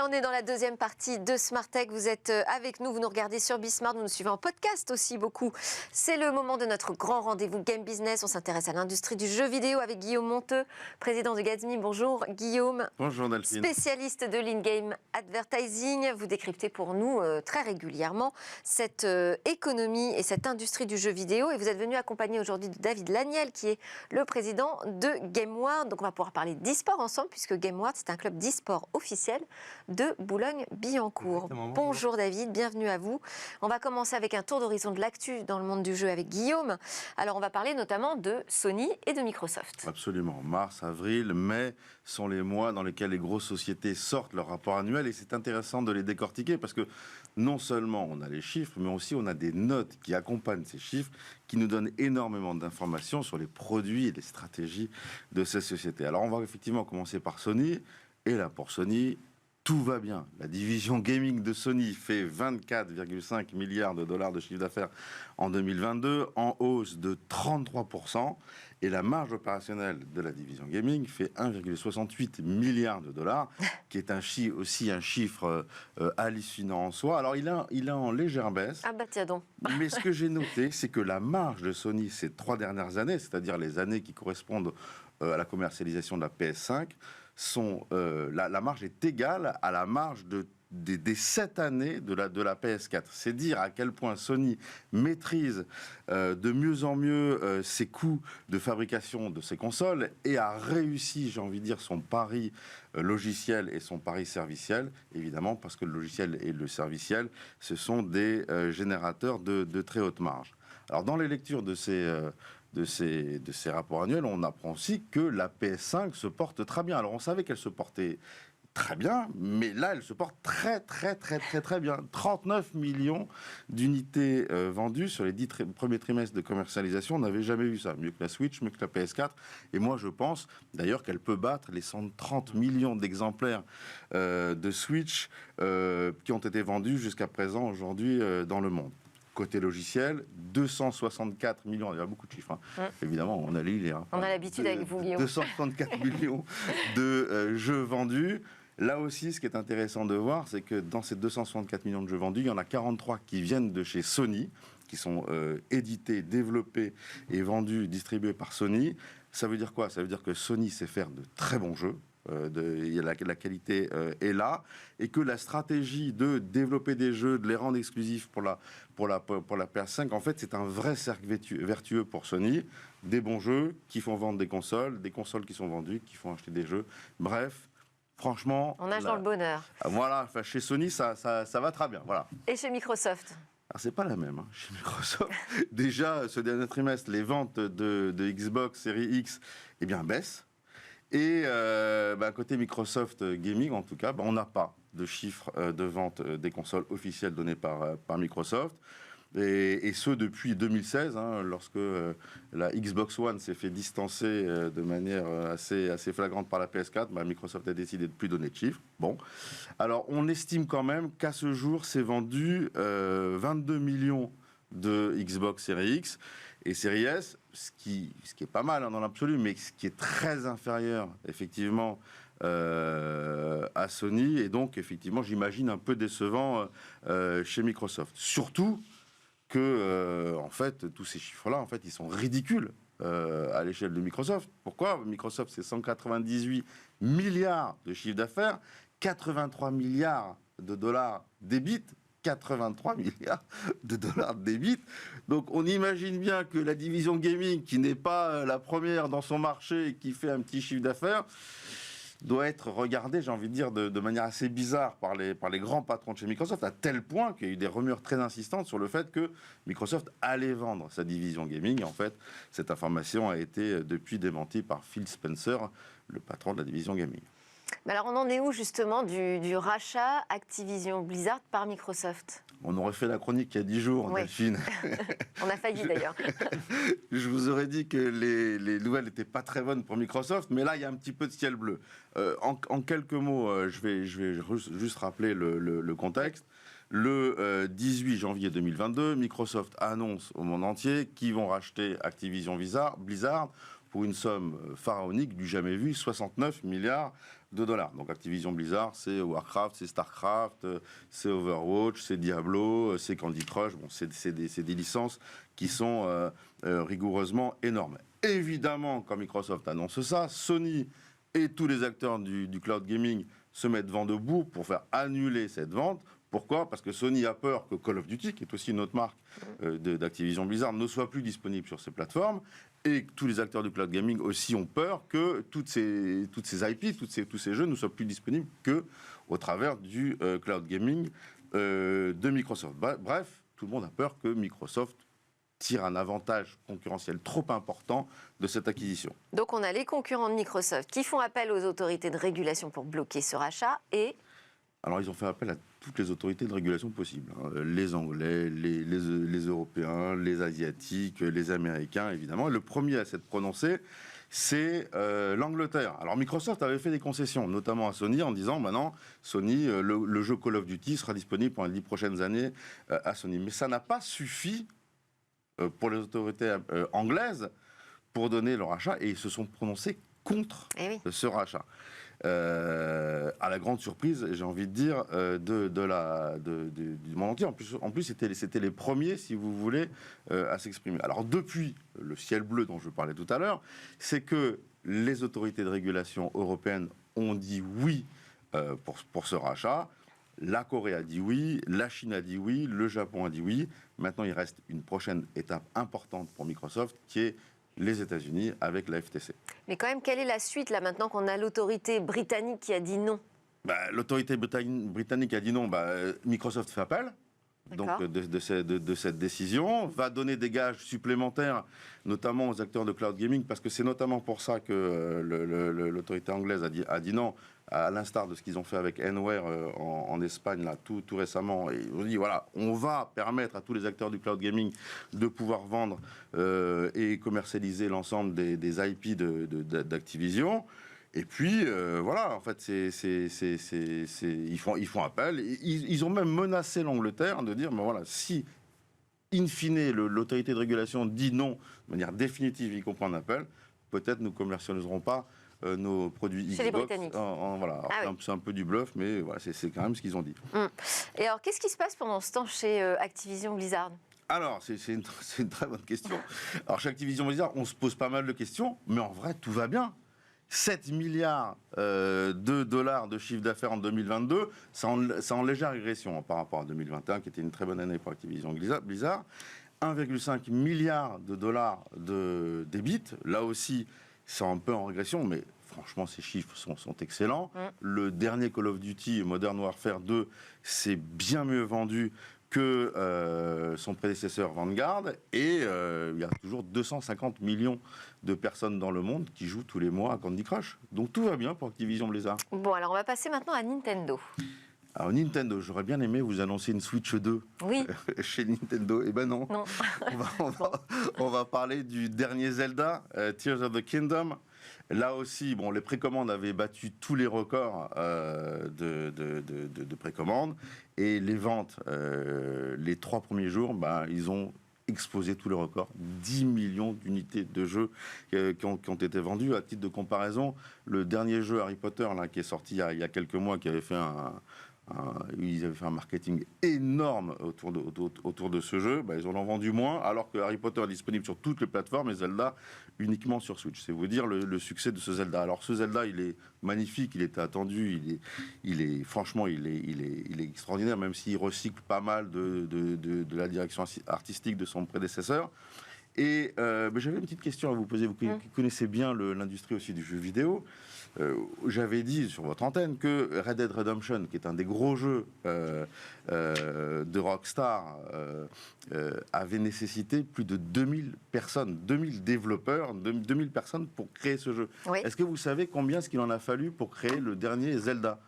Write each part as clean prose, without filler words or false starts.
On est dans la deuxième partie de Smart Tech. Vous êtes avec nous, vous nous regardez sur Bismart, vous nous suivez en podcast aussi beaucoup. C'est le moment de notre grand rendez-vous Game Business. On s'intéresse à l'industrie du jeu vidéo avec Guillaume Monteux, président de Gatsby. Bonjour Guillaume. Bonjour Delphine. Spécialiste de l'in-game advertising. Vous décryptez pour nous très régulièrement cette économie et cette industrie du jeu vidéo. Et vous êtes venu accompagner aujourd'hui de David Laniel, qui est le président de GameWard. Donc on va pouvoir parler d'e-sport ensemble, puisque GameWard, c'est un club d'e-sport officiel de Boulogne-Billancourt. Bonjour David, bienvenue à vous. On va commencer avec un tour d'horizon de l'actu dans le monde du jeu avec Guillaume. Alors on va parler notamment de Sony et de Microsoft. Absolument. Mars, avril, mai sont les mois dans lesquels les grosses sociétés sortent leur rapport annuel et c'est intéressant de les décortiquer parce que non seulement on a les chiffres, mais aussi on a des notes qui accompagnent ces chiffres, qui nous donnent énormément d'informations sur les produits et les stratégies de ces sociétés. Alors on va effectivement commencer par Sony. Et là, pour Sony, tout va bien. La division gaming de Sony fait 24,5 milliards de dollars de chiffre d'affaires en 2022, en hausse de 33%. Et la marge opérationnelle de la division gaming fait 1,68 milliard de dollars, qui est aussi un chiffre hallucinant en soi. Alors, il est en légère baisse. Ah bah tiens donc. Mais ce que j'ai noté, c'est que la marge de Sony ces 3 dernières années, c'est-à-dire les années qui correspondent à la commercialisation de la PS5, la marge est égale à la marge des 7 années de la PS4. C'est dire à quel point Sony maîtrise de mieux en mieux ses coûts de fabrication de ses consoles et a réussi, j'ai envie de dire, son pari logiciel et son pari serviciel, évidemment, parce que le logiciel et le serviciel, ce sont des générateurs de très haute marge. Alors, dans les lectures de ces rapports annuels, on apprend aussi que la PS5 se porte très bien. Alors on savait qu'elle se portait très bien, mais là elle se porte très bien. 39 millions d'unités vendues sur les 10 premiers trimestres de commercialisation. On n'avait jamais vu ça. Mieux que la Switch, mieux que la PS4. Et moi je pense d'ailleurs qu'elle peut battre les 130 millions d'exemplaires de Switch qui ont été vendus jusqu'à présent aujourd'hui dans le monde. Côté logiciel, 264 millions, il y a beaucoup de chiffres, hein. Évidemment, on a les lire. On a l'habitude avec vous, Guillaume. 264 millions de jeux vendus. Là aussi, ce qui est intéressant de voir, c'est que dans ces 264 millions de jeux vendus, il y en a 43 qui viennent de chez Sony, qui sont édités, développés et vendus, distribués par Sony. Ça veut dire quoi? Ça veut dire que Sony sait faire de très bons jeux. La qualité est là et que la stratégie de développer des jeux, de les rendre exclusifs pour la PS5, en fait c'est un vrai cercle vertueux pour Sony. Des bons jeux qui font vendre des consoles qui sont vendues, qui font acheter des jeux. Bref, franchement, on nage dans le bonheur. Voilà, chez Sony ça va très bien. Voilà. Et chez Microsoft? Alors, c'est pas la même, hein, chez Microsoft. Déjà, ce dernier trimestre, les ventes de Xbox Series X baissent. Et côté Microsoft Gaming, en tout cas, on n'a pas de chiffres de vente des consoles officielles données par Microsoft. Et ce, depuis 2016, hein, lorsque la Xbox One s'est fait distancer de manière assez flagrante par la PS4, Microsoft a décidé de ne plus donner de chiffres. Bon. Alors, on estime quand même qu'à ce jour, c'est vendu 22 millions de Xbox Series X et Series S, ce qui est pas mal dans l'absolu, mais ce qui est très inférieur effectivement à Sony, et donc effectivement j'imagine un peu décevant chez Microsoft. Surtout que en fait tous ces chiffres-là en fait ils sont ridicules à l'échelle de Microsoft. Pourquoi? Microsoft c'est 198 milliards de chiffre d'affaires, 83 milliards de dollars d'EBIT. 83 milliards de dollars de débit. Donc on imagine bien que la division gaming, qui n'est pas la première dans son marché et qui fait un petit chiffre d'affaires, doit être regardée, j'ai envie de dire, de manière assez bizarre par les grands patrons de chez Microsoft, à tel point qu'il y a eu des rumeurs très insistantes sur le fait que Microsoft allait vendre sa division gaming. Et en fait, cette information a été depuis démentie par Phil Spencer, le patron de la division gaming. Mais alors on en est où justement du rachat Activision Blizzard par Microsoft? On aurait fait la chronique il y a 10 jours, oui. Delphine. On a failli d'ailleurs. Je vous aurais dit que les nouvelles n'étaient pas très bonnes pour Microsoft, mais là il y a un petit peu de ciel bleu. En quelques mots, je vais juste rappeler le contexte. Le 18 janvier 2022, Microsoft annonce au monde entier qu'ils vont racheter Activision Blizzard pour une somme pharaonique du jamais vu, 69 milliards de dollars. Donc Activision Blizzard, c'est Warcraft, c'est Starcraft, c'est Overwatch, c'est Diablo, c'est Candy Crush. Bon, c'est des licences qui sont rigoureusement énormes. Évidemment, quand Microsoft annonce ça, Sony et tous les acteurs du cloud gaming se mettent vent debout pour faire annuler cette vente. Pourquoi ? Parce que Sony a peur que Call of Duty, qui est aussi une autre marque d'Activision Blizzard, ne soit plus disponible sur ces plateformes. Et tous les acteurs du cloud gaming aussi ont peur que toutes ces IP, tous ces jeux ne soient plus disponibles qu'au travers du cloud gaming de Microsoft. Bref, tout le monde a peur que Microsoft tire un avantage concurrentiel trop important de cette acquisition. Donc on a les concurrents de Microsoft qui font appel aux autorités de régulation pour bloquer ce rachat et... Alors ils ont fait appel à toutes les autorités de régulation possibles. Les Anglais, les Européens, les Asiatiques, les Américains évidemment. Et le premier à s'être prononcé, c'est l'Angleterre. Alors Microsoft avait fait des concessions, notamment à Sony, en disant maintenant, Sony, le jeu Call of Duty sera disponible pendant les 10 prochaines années à Sony. Mais ça n'a pas suffi pour les autorités anglaises pour donner leur rachat, et ils se sont prononcés contre ce rachat. À la grande surprise, j'ai envie de dire, du monde entier. En plus c'était les premiers, si vous voulez, à s'exprimer. Alors depuis le ciel bleu dont je parlais tout à l'heure, c'est que les autorités de régulation européennes ont dit oui pour ce rachat. La Corée a dit oui, la Chine a dit oui, le Japon a dit oui. Maintenant, il reste une prochaine étape importante pour Microsoft, qui est les États-Unis avec la FTC. Mais quand même, quelle est la suite, là, maintenant qu'on a l'autorité britannique qui a dit non ? L'autorité britannique a dit non. Microsoft fait appel donc, de cette décision, va donner des gages supplémentaires, notamment aux acteurs de cloud gaming, parce que c'est notamment pour ça que l'autorité anglaise a dit non, à l'instar de ce qu'ils ont fait avec Enware en Espagne là, tout récemment. Et on dit voilà, on va permettre à tous les acteurs du cloud gaming de pouvoir vendre et commercialiser l'ensemble des IP d'Activision. Et puis, voilà, en fait, ils font appel. Ils ont même menacé l'Angleterre de dire, mais voilà, si, in fine, l'autorité de régulation dit non de manière définitive, y compris en appel, peut-être nous ne commercialiserons pas nos produits Xbox. Chez les Britanniques. Voilà. C'est un peu du bluff, mais voilà, c'est quand même ce qu'ils ont dit. Et alors, qu'est-ce qui se passe pendant ce temps chez Activision Blizzard ? Alors, c'est une très bonne question. Alors, chez Activision Blizzard, on se pose pas mal de questions, mais en vrai, tout va bien. 7 milliards de dollars de chiffre d'affaires en 2022, c'est en légère régression par rapport à 2021, qui était une très bonne année pour Activision Blizzard. 1,5 milliard de dollars d'EBIT, là aussi, c'est un peu en régression, mais franchement, ces chiffres sont excellents. Le dernier Call of Duty, Modern Warfare 2, s'est bien mieux vendu que son prédécesseur Vanguard, et il y a toujours 250 millions de personnes dans le monde qui jouent tous les mois à Candy Crush. Donc tout va bien pour Activision Blizzard. Bon, alors on va passer maintenant à Nintendo. Alors Nintendo, j'aurais bien aimé vous annoncer une Switch 2 chez Nintendo. Eh ben non. On va parler du dernier Zelda, Tears of the Kingdom. Là aussi, bon, les précommandes avaient battu tous les records de précommandes, et les ventes, les 3 premiers jours, ils ont explosé tous les records. 10 millions d'unités de jeux qui ont été vendus. À titre de comparaison, le dernier jeu Harry Potter là, qui est sorti il y a quelques mois, qui avait fait ils avaient fait un marketing énorme autour de ce jeu. Ils en ont vendu moins, alors que Harry Potter est disponible sur toutes les plateformes et Zelda uniquement sur Switch. C'est vous dire le succès de ce Zelda. Alors ce Zelda, il est magnifique, il était attendu, franchement, il est extraordinaire, même s'il recycle pas mal de la direction artistique de son prédécesseur. Et j'avais une petite question à vous poser. Vous connaissez bien l'industrie aussi du jeu vidéo. J'avais dit sur votre antenne que Red Dead Redemption, qui est un des gros jeux de Rockstar, avait nécessité plus de 2000 personnes, 2000 développeurs, 2000 personnes pour créer ce jeu. Oui. Est-ce que vous savez combien est-ce qu'il en a fallu pour créer le dernier Zelda ?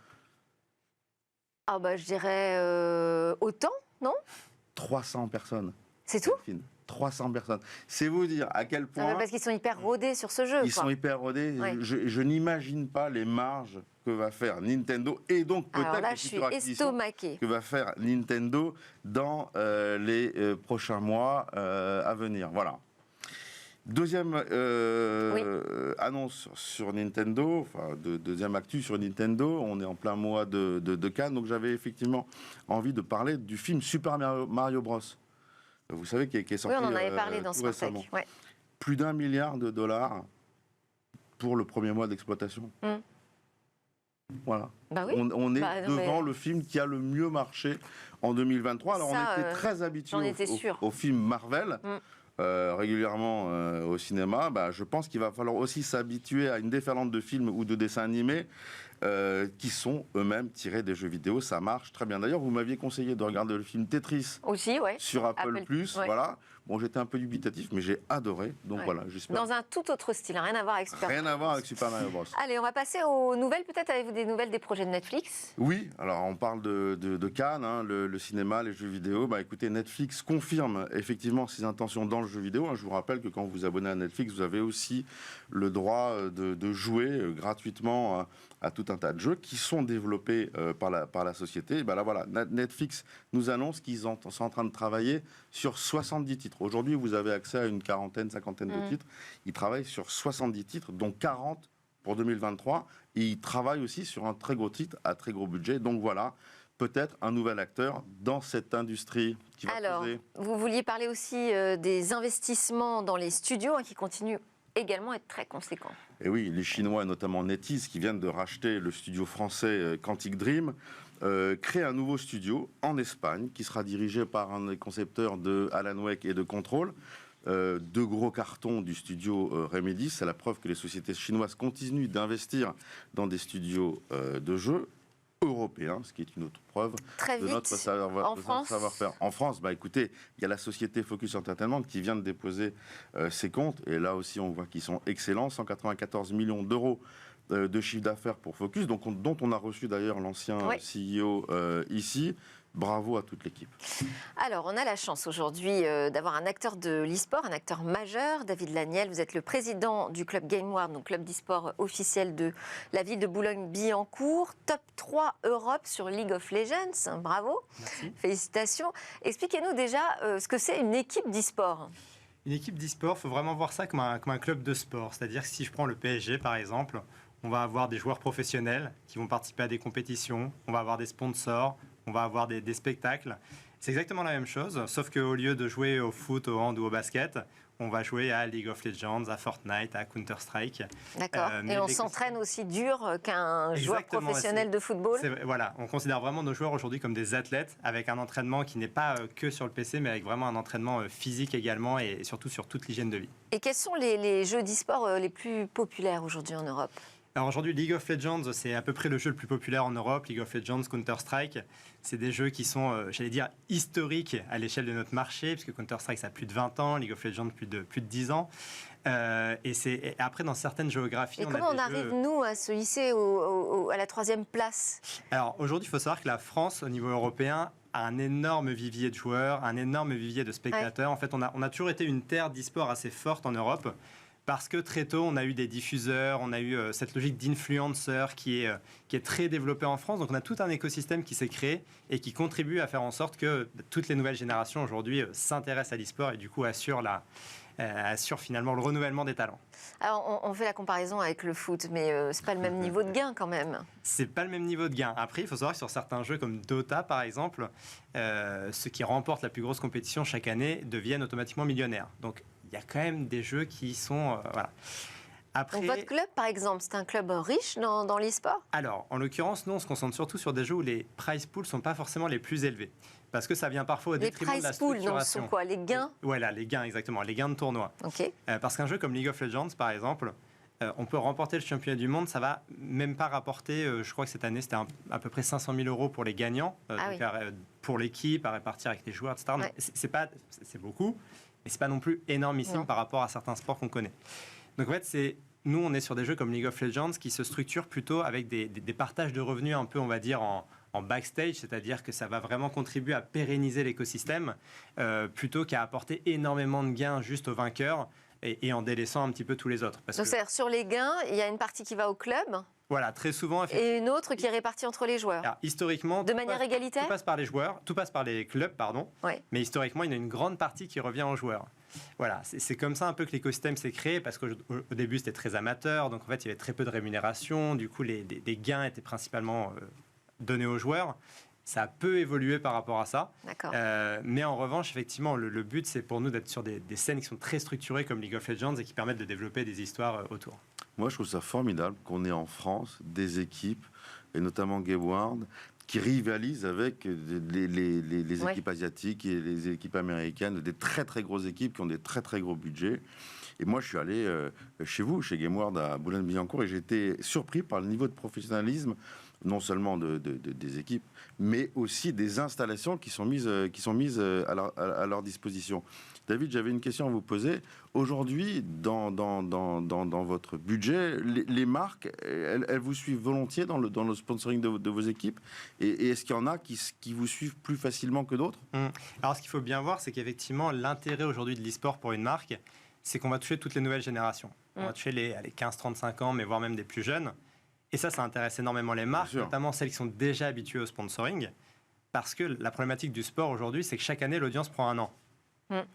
Je dirais autant, non ? 300 personnes. C'est tout ? 300 personnes. C'est vous dire à quel point... parce qu'ils sont hyper rodés sur ce jeu. Ils sont hyper rodés. Oui. Je n'imagine pas les marges que va faire Nintendo, et donc peut-être les futures acquisitions que va faire Nintendo dans les prochains mois à venir. Voilà. Deuxième annonce sur Nintendo, enfin deuxième actu sur Nintendo, on est en plein mois de Cannes, donc j'avais effectivement envie de parler du film Super Mario Bros. Vous savez, qui est sorti Oui, on en avait parlé dans tout Smart Tech. récemment. Ouais. Plus d'1 milliard de dollars pour le premier mois d'exploitation. Voilà. Bah oui. On est Bah, non, devant mais- le film qui a le mieux marché en 2023. Alors Ça, on était très habitués aux films Marvel. Régulièrement au cinéma, je pense qu'il va falloir aussi s'habituer à une déferlante de films ou de dessins animés qui sont eux-mêmes tirés des jeux vidéo. Ça marche très bien. D'ailleurs, vous m'aviez conseillé de regarder le film Tetris aussi, ouais. sur Apple+. Ouais. Voilà. Bon, j'étais un peu dubitatif, mais j'ai adoré. Donc Ouais. voilà, j'espère. Dans un tout autre style, rien à voir avec Super Rien Mario à voir Bros. avec Super Mario Bros. Allez, on va passer aux nouvelles. Peut-être avez-vous des nouvelles des projets de Netflix? Oui, alors on parle de Cannes, hein, le cinéma, les jeux vidéo. Écoutez, Netflix confirme effectivement ses intentions dans le jeu vidéo. Je vous rappelle que quand vous vous abonnez à Netflix, vous avez aussi le droit de jouer gratuitement à tout un tas de jeux qui sont développés par la société. Et là, voilà, Netflix nous annonce qu'ils sont en train de travailler sur 70 titres. Aujourd'hui, vous avez accès à une quarantaine, cinquantaine de titres. Ils travaillent sur 70 titres, dont 40 pour 2023. Et ils travaillent aussi sur un très gros titre à très gros budget. Donc voilà, peut-être un nouvel acteur dans cette industrie qui va poser. Vous vouliez parler aussi des investissements dans les studios qui continuent également à être très conséquents. Et oui, les Chinois, notamment NetEase, qui viennent de racheter le studio français Quantic Dream, créent un nouveau studio en Espagne qui sera dirigé par un des concepteurs de Alan Wake et de Control. Deux gros cartons du studio Remedy, c'est la preuve que les sociétés chinoises continuent d'investir dans des studios de jeux européens, ce qui est une autre preuve Très de vite, notre France. savoir-faire. En France, écoutez, il y a la société Focus Entertainment qui vient de déposer ses comptes, et là aussi on voit qu'ils sont excellents, 194 millions d'euros de chiffre d'affaires pour Focus, dont on a reçu d'ailleurs l'ancien CEO ici. Bravo à toute l'équipe. Alors, on a la chance aujourd'hui d'avoir un acteur de l'e-sport, un acteur majeur, David Laniel. Vous êtes le président du club GameWard, donc club d'e-sport officiel de la ville de Boulogne-Billancourt. Top 3 Europe sur League of Legends. Bravo. Merci. Félicitations. Expliquez-nous déjà ce que c'est une équipe d'e-sport. Une équipe d'e-sport, il faut vraiment voir ça comme un club de sport. C'est-à-dire que si je prends le PSG, par exemple, on va avoir des joueurs professionnels qui vont participer à des compétitions, on va avoir des sponsors, on va avoir des spectacles. C'est exactement la même chose, sauf qu'au lieu de jouer au foot, au hand ou au basket, on va jouer à League of Legends, à Fortnite, à Counter-Strike. D'accord. Et on s'entraîne aussi dur qu'un joueur professionnel de football. Voilà, on considère vraiment nos joueurs aujourd'hui comme des athlètes, avec un entraînement qui n'est pas que sur le PC, mais avec vraiment un entraînement physique également, et surtout sur toute l'hygiène de vie. Et quels sont les jeux d'e-sport les plus populaires aujourd'hui en Europe ? Alors aujourd'hui, League of Legends, c'est à peu près le jeu le plus populaire en Europe. League of Legends, Counter-Strike, c'est des jeux qui sont, j'allais dire, historiques à l'échelle de notre marché, puisque Counter-Strike, ça a plus de 20 ans, League of Legends, plus de 10 ans. Et après, dans certaines géographies... Et comment on arrive, nous, à se hisser à la 3e place ? Alors aujourd'hui, il faut savoir que la France, au niveau européen, a un énorme vivier de joueurs, un énorme vivier de spectateurs. Ouais. En fait, on a toujours été une terre d'e-sport assez forte en Europe. Parce que très tôt, on a eu des diffuseurs, on a eu cette logique d'influenceur qui est très développée en France. Donc on a tout un écosystème qui s'est créé et qui contribue à faire en sorte que toutes les nouvelles générations aujourd'hui s'intéressent à l'e-sport et du coup assurent finalement le renouvellement des talents. Alors on fait la comparaison avec le foot, mais c'est pas le même niveau de gain quand même. C'est pas le même niveau de gain. Après, il faut savoir que sur certains jeux comme Dota par exemple, ceux qui remportent la plus grosse compétition chaque année deviennent automatiquement millionnaires. Donc il y a quand même des jeux qui sont... voilà. Après, donc votre club, par exemple, c'est un club riche dans l'e-sport ? Alors, en l'occurrence, nous, on se concentre surtout sur des jeux où les prize pools ne sont pas forcément les plus élevés. Parce que ça vient parfois au détriment de la structuration. Les prize pools, sont quoi ? Les gains ? Voilà, les gains, exactement. Les gains de tournoi. Okay. Parce qu'un jeu comme League of Legends, par exemple, on peut remporter le championnat du monde, ça va même pas rapporter, je crois que cette année, c'était à peu près 500 000 euros pour les gagnants, pour l'équipe, à répartir avec les joueurs, etc. Ouais. C'est beaucoup. Mais c'est pas non plus énormissime par rapport à certains sports qu'on connaît. Donc en fait, nous, on est sur des jeux comme League of Legends qui se structurent plutôt avec des partages de revenus un peu, on va dire, en backstage, c'est-à-dire que ça va vraiment contribuer à pérenniser l'écosystème plutôt qu'à apporter énormément de gains juste aux vainqueurs et en délaissant un petit peu tous les autres. Donc c'est-à-dire sur les gains, il y a une partie qui va au club. Voilà, très souvent. Et une autre qui est répartie entre les joueurs. Alors, historiquement, de manière égalitaire. Tout passe par les joueurs, tout passe par les clubs, pardon. Ouais. Mais historiquement, il y a une grande partie qui revient aux joueurs. Voilà, c'est comme ça un peu que l'écosystème s'est créé, parce qu'au début c'était très amateur, donc en fait il y avait très peu de rémunération, du coup les gains étaient principalement donnés aux joueurs. Ça a peu évolué par rapport à ça. Mais en revanche, effectivement, le but c'est pour nous d'être sur des scènes qui sont très structurées comme League of Legends et qui permettent de développer des histoires autour. Moi je trouve ça formidable qu'on ait en France des équipes, et notamment Game World, qui rivalisent avec les équipes asiatiques et les équipes américaines, des très très grosses équipes qui ont des très très gros budgets. Et moi, je suis allé chez vous, chez Game World à Boulogne-Billancourt, et j'ai été surpris par le niveau de professionnalisme, non seulement des équipes, mais aussi des installations qui sont mises à leur disposition. David, j'avais une question à vous poser. Aujourd'hui, dans votre budget, les marques, elles vous suivent volontiers dans le sponsoring de vos équipes, et est-ce qu'il y en a qui vous suivent plus facilement que d'autres ? Alors, ce qu'il faut bien voir, c'est qu'effectivement, l'intérêt aujourd'hui de l'e-sport pour une marque, c'est qu'on va toucher toutes les nouvelles générations. On va toucher les 15-35 ans, mais voire même des plus jeunes. Et ça intéresse énormément les marques, notamment celles qui sont déjà habituées au sponsoring, parce que la problématique du sport aujourd'hui, c'est que chaque année, l'audience prend un an.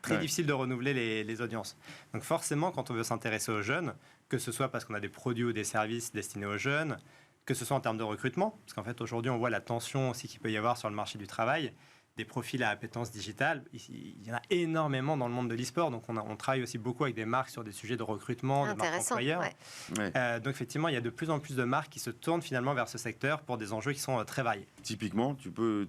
Très difficile de renouveler les audiences. Donc forcément, quand on veut s'intéresser aux jeunes, que ce soit parce qu'on a des produits ou des services destinés aux jeunes, que ce soit en termes de recrutement, parce qu'en fait aujourd'hui on voit la tension aussi qu'il peut y avoir sur le marché du travail, des profils à appétence digitale, il y en a énormément dans le monde de l'e-sport, donc on travaille aussi beaucoup avec des marques sur des sujets de recrutement, de marques employeurs. Donc effectivement, il y a de plus en plus de marques qui se tournent finalement vers ce secteur pour des enjeux qui sont très variés. Typiquement, tu peux...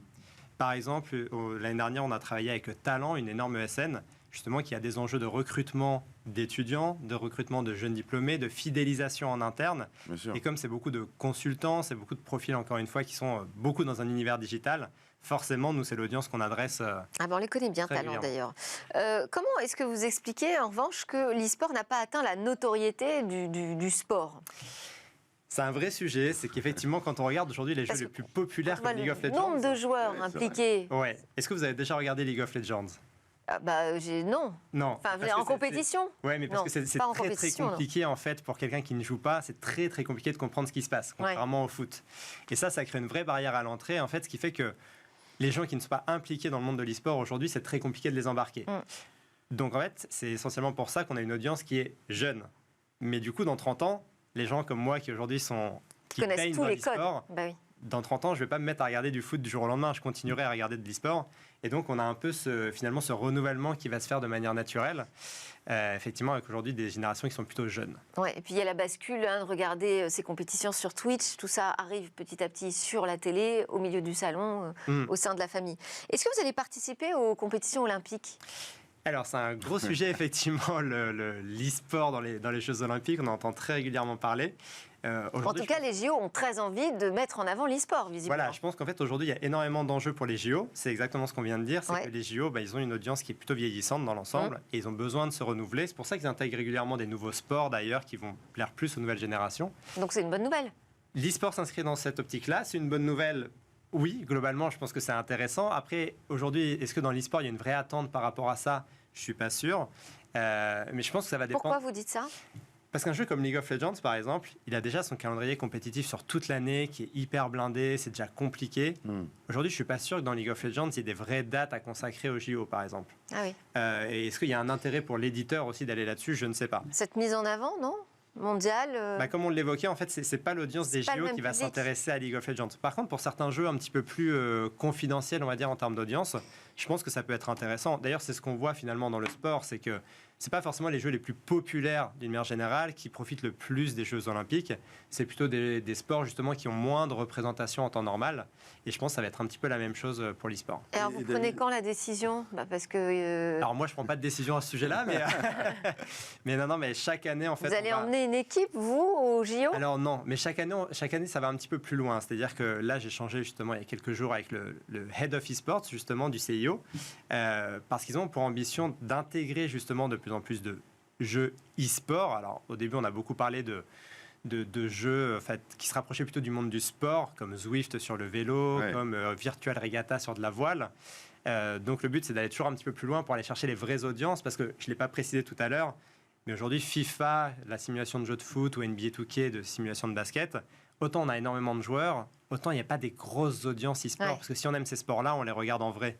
Par exemple, l'année dernière, on a travaillé avec Talent, une énorme ESN, justement, qui a des enjeux de recrutement d'étudiants, de recrutement de jeunes diplômés, de fidélisation en interne. Et comme c'est beaucoup de consultants, c'est beaucoup de profils, encore une fois, qui sont beaucoup dans un univers digital, forcément, nous, c'est l'audience qu'on adresse. On les connaît bien, Talent, d'ailleurs. Comment est-ce que vous expliquez, en revanche, que l'e-sport n'a pas atteint la notoriété du sport ? C'est un vrai sujet, c'est qu'effectivement, quand on regarde aujourd'hui les jeux les plus populaires comme League of Legends... Le nombre de joueurs impliqués... Ouais. Est-ce que vous avez déjà regardé League of Legends ? Non. Enfin, en compétition. Oui, mais parce que c'est très, très compliqué, en fait, pour quelqu'un qui ne joue pas. C'est très, très compliqué de comprendre ce qui se passe, contrairement au foot. Et ça crée une vraie barrière à l'entrée, en fait, ce qui fait que les gens qui ne sont pas impliqués dans le monde de l'e-sport, aujourd'hui, c'est très compliqué de les embarquer. Donc, en fait, c'est essentiellement pour ça qu'on a une audience qui est jeune. Mais du coup, dans 30 ans, les gens comme moi qui aujourd'hui qui connaissent tous les codes. Dans 30 ans, je ne vais pas me mettre à regarder du foot du jour au lendemain, je continuerai à regarder de l'e-sport. Et donc, on a un peu finalement ce renouvellement qui va se faire de manière naturelle, effectivement, avec aujourd'hui des générations qui sont plutôt jeunes. Ouais, et puis il y a la bascule, de regarder ces compétitions sur Twitch, tout ça arrive petit à petit sur la télé, au milieu du salon, au sein de la famille. Est-ce que vous allez participer aux compétitions olympiques ? Alors, c'est un gros sujet, effectivement, l'e-sport dans les Jeux Olympiques. On en entend très régulièrement parler. En tout cas, les JO ont très envie de mettre en avant l'e-sport, visiblement. Voilà, je pense qu'en fait, aujourd'hui, il y a énormément d'enjeux pour les JO. C'est exactement ce qu'on vient de dire. C'est que les JO, ils ont une audience qui est plutôt vieillissante dans l'ensemble et ils ont besoin de se renouveler. C'est pour ça qu'ils intègrent régulièrement des nouveaux sports, d'ailleurs, qui vont plaire plus aux nouvelles générations. Donc, c'est une bonne nouvelle. L'e-sport s'inscrit dans cette optique-là. C'est une bonne nouvelle. Oui, globalement, je pense que c'est intéressant. Après, aujourd'hui, est-ce que dans l'e-sport, il y a une vraie attente par rapport à ça ? Je ne suis pas sûr. Mais je pense que ça va dépendre. Pourquoi vous dites ça ? Parce qu'un jeu comme League of Legends, par exemple, il a déjà son calendrier compétitif sur toute l'année qui est hyper blindé, c'est déjà compliqué. Aujourd'hui, je ne suis pas sûr que dans League of Legends, il y ait des vraies dates à consacrer aux JO, par exemple. Ah oui. Et est-ce qu'il y a un intérêt pour l'éditeur aussi d'aller là-dessus ? Je ne sais pas. Cette mise en avant, non ? Mondiale Comme on l'évoquait, en fait, c'est pas l'audience des JO qui va s'intéresser à League of Legends. Par contre, pour certains jeux un petit peu plus confidentiels, on va dire, en termes d'audience, je pense que ça peut être intéressant. D'ailleurs, c'est ce qu'on voit finalement dans le sport, c'est que c'est pas forcément les jeux les plus populaires d'une manière générale qui profitent le plus des Jeux Olympiques. C'est plutôt des sports justement qui ont moins de représentation en temps normal. Et je pense que ça va être un petit peu la même chose pour l'e-sport. Alors vous prenez quand la décision ? Parce que alors moi je prends pas de décision à ce sujet-là, mais mais chaque année en fait. Vous allez emmener une équipe vous au JO ? Alors non, mais chaque année ça va un petit peu plus loin. C'est-à-dire que là j'ai changé justement il y a quelques jours avec le Head of eSports justement du CIO parce qu'ils ont pour ambition d'intégrer justement de plus en plus de jeux e-sport. Alors au début on a beaucoup parlé de jeux en fait, qui se rapprochaient plutôt du monde du sport, comme Zwift sur le vélo, comme Virtual Regatta sur de la voile. Donc le but c'est d'aller toujours un petit peu plus loin pour aller chercher les vraies audiences, parce que je ne l'ai pas précisé tout à l'heure, Mais aujourd'hui, FIFA, la simulation de jeu de foot, ou NBA 2K, de simulation de basket, autant on a énormément de joueurs, autant il n'y a pas des grosses audiences e-sport. Parce que si on aime ces sports-là, on les regarde en vrai.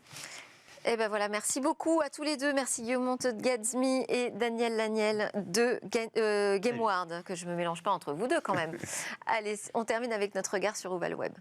Et ben voilà, merci beaucoup à tous les deux. Merci Guillaume Montgadzmi et Daniel Laniel de GameWard, que je ne me mélange pas entre vous deux quand même. Allez, on termine avec notre regard sur Oval Web.